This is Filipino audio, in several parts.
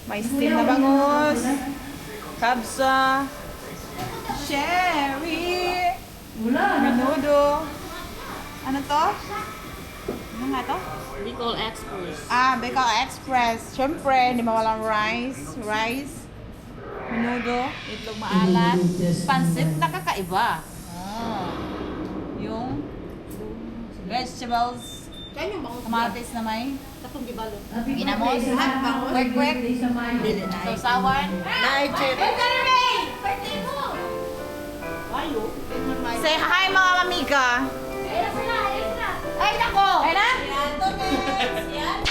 May steam na bangus. Kabsa. Sherry. Menudo. Ano to? Ano nga to? Bicol Express. Bicol Express. Siyempre, hindi mawalang rice. Menudo. Itlog maalat. Pansit na kakaiba. Yung vegetables. Kamatis na may Katong gibalo. ginamos. Kwek-kwek. Sausawan. Say hi mga mamika. Ay nako. Ay na?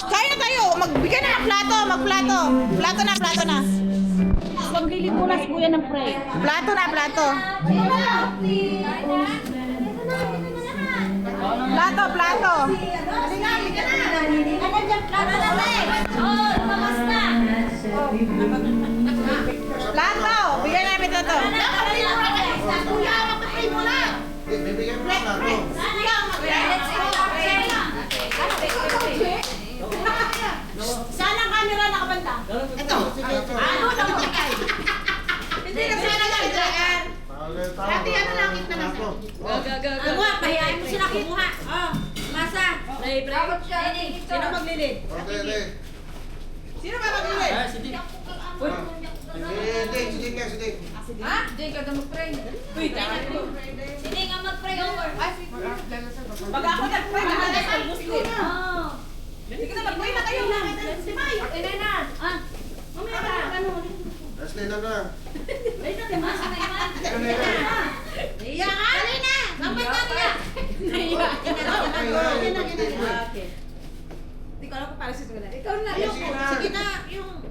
Kaya na tayo. Magbigay na ng plato. Magplato. Plato na. Maglilipunas po yan ng pray. Plato. Plato. Plato. Bigyan namin ito. Bibigyan mo na ako. Saan ang camera nakabanda? Ito. Ano lang makikay? Hindi kasi nagdaan. Dati ano nakit na ako. Ano nga, pahiyain mo sila kumuha. Oh, masa. Dapat siya. Sino maglilid? Okay. Sino ba magbili? Sige. Ha? Hindi ka na mag-pray. Uy, hindi nga mag-pray over. Pag ako nag-pray, nakalas ang Muslim. Oh. Hindi ka na mag-pray na kayo. Si Mayo. Ay, na. Ah. Mamaya ka. Ano? Last na lang. Ay, natin, masa na iman. Iya ka? Dali na. Dapat na niya. Okay. Hindi ko alam kung paano sisimula. Ikaw na. Sige na, yung...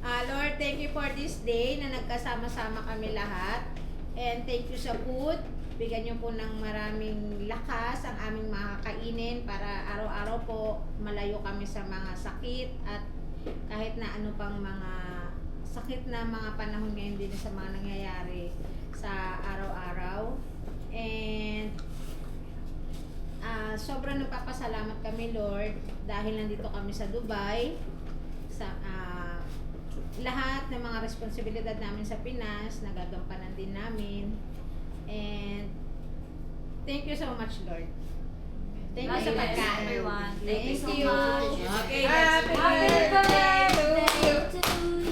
Lord, thank you for this day na nagkasama-sama kami lahat. And thank you sa food. Bigyan niyo po ng maraming lakas ang aming mga kainin para araw-araw po malayo kami sa mga sakit at kahit na ano pang mga sakit na mga panahon ngayon din sa mga nangyayari sa araw-araw. And sobrang nagpapasalamat kami, Lord, dahil nandito kami sa Dubai. Sa lahat ng mga responsibilidad namin sa Pinas, nagagampanan din namin. And thank you so much, Lord. Thank you sa pagkain. Everyone. Thank you so you. much. Okay, Happy let's birthday to you.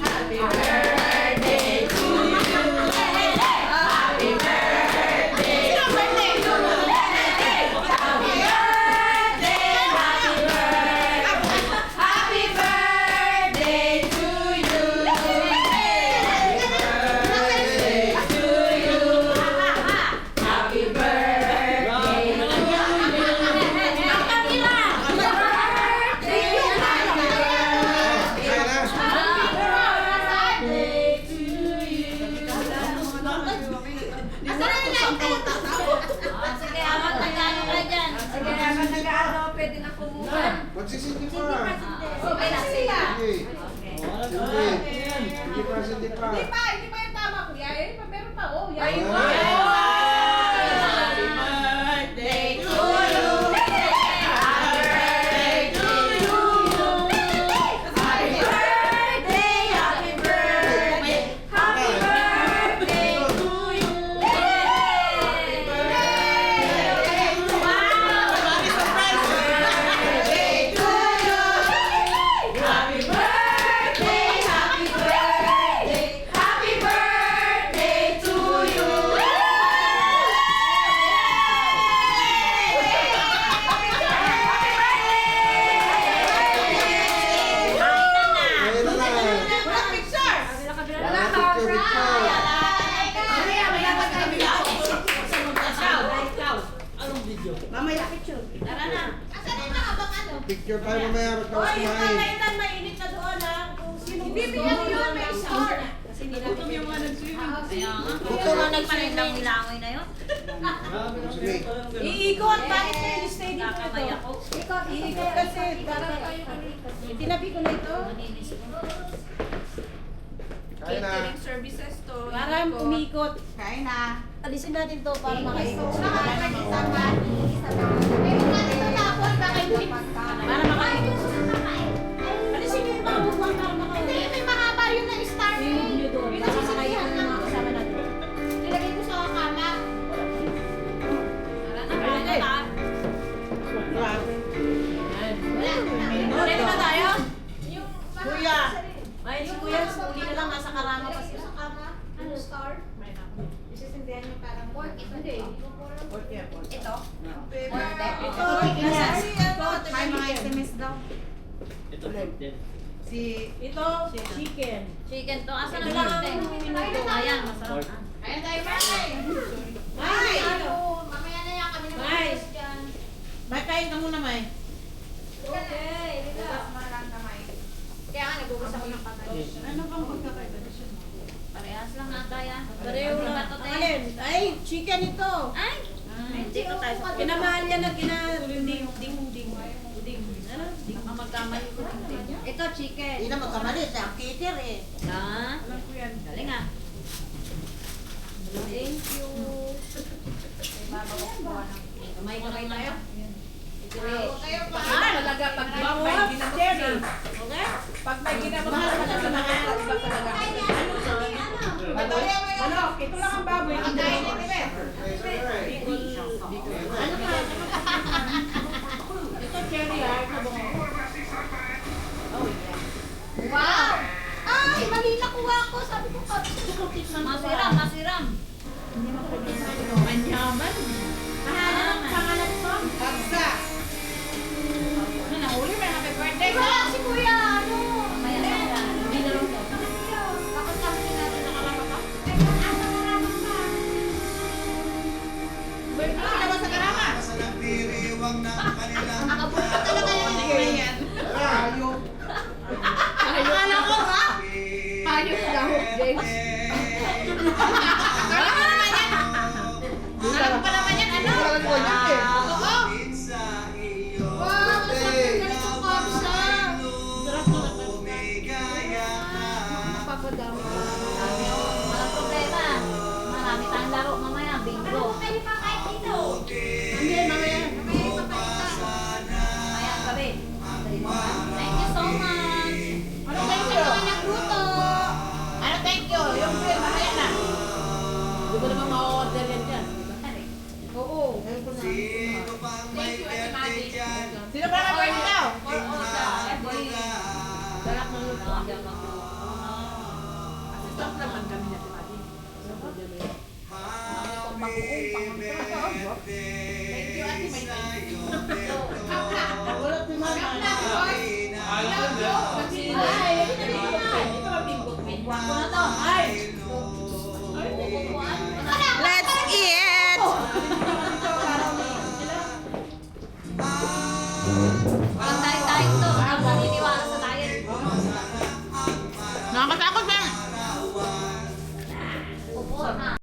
Happy birthday to you. Happy birthday. Sino birthday? Happy birthday to you. Happy Sige, amat na gano'n ka dyan. Sige, habang nag-ano, pwede na kumuha. Magsisindi pa. Okay na sila. Hindi pa. Hindi pa yung tama, kuya. Meron pa, oh. Happy birthday to you. Happy birthday to you. Happy birthday, happy birthday. Happy birthday to you. Happy birthday to you. Happy birthday to you. Happy birthday, happy birthday. Happy birthday to you. Ayun na lang. Mamaya picture. Tara na. Asan yung mga bang ano? Picture tayo mamaya. Magkawas kumain. Mainit na doon ha. Kung sino Bibigyan mo yun, may star. Kasi hindi natin yung mga nag-swimming. Kaya nga. Ito nga nag-swimming lang nilangoy na yun. Sige. Iikot. Bakit kayo stay dito? Kakamay ako. Iikot kasi. Tinabi ko na ito. Maninis ko. Kaya na. services to. Para umikot. Kain na. Alisin natin to para makaikot. Para makaikot. Para makaikot. Alisin yung mga para makaikot. Hindi, may mga Ay, si Kuya, uli na lang, nasa karama pa siya. Sa kama, ano star? Isisindihan niyo parang pork. Hindi. Ito? Ito, May mga SMS daw. Ito, 15. Ito, chicken. Chicken to. Asa Ito na lang lang? ang minuto. Ayan, masarap. Pork. Ayan tayo, May. Ay! Mamaya na yan kami Nice. dyan. May kain ka muna, May. Okay, Bukas mo na lang kamay. Kaya nga, nagugas ako ng kamay. Ano bang pagkakaiba na siya? Parehas lang ata yan. Pareho lang. Ito, te. Alin? Ay, chicken ito. Ay! Dito tayo sa Pinamahal niya na ding. Ano? Baka magkamali ko din. Ito, chicken. Hindi na magkamali. Siya ang cater eh. Ha? Galing ah. Thank you. Kamay tayo. Kayo pa. Talaga pag may cherry. Okay? Pag may ginamahal ka na sa mga iba talaga. Matuloy mo yun. Ito lang ang baboy. Ang kain ni Bebe. Ano pa? Ito cherry ah. Wow! Ay, mali nakuha ko. Sabi ko, Masiram, masiram. Manyaman. Pangalan ko? Pagsa. Ano, nahuli mo yung happy birthday ko? wala si Kuya, ano? Mamaya na yan. Hindi na lang to. Bakit kami natin nakalama ka? Ano ka ba sa karama? Sa nagdiriwang ng kanilang Nakabulto talaga yan. Ayan. Ayok. Akala ko ha? Ayos daw, James. Akala mo naman yan. Akala pa naman yan, ano? Oo. sa iyo. Wow, masarap yung ganitong kapsa. Umigaya ka. Papadami ka. Walang problema. Marami tayong laro mamaya. Bingo. Pwede pa kahit dito. Hindi, mamaya. Mamaya gabi. Thank you so much. Ano thank you? Ano thank you? Yung grill, mamaya na. Hindi ko naman ma-order yan dyan. Oo. Sino pang may birthday dyan? Sino ba ang birthday daw? Galak ng luto. Stop naman kami na tumali. Thank you, Ate May. Wala si Mama. Guwapo na to. Ay! Let's eat! Walang diet to. Ang naniniwala sa diet. Nakakatakot ba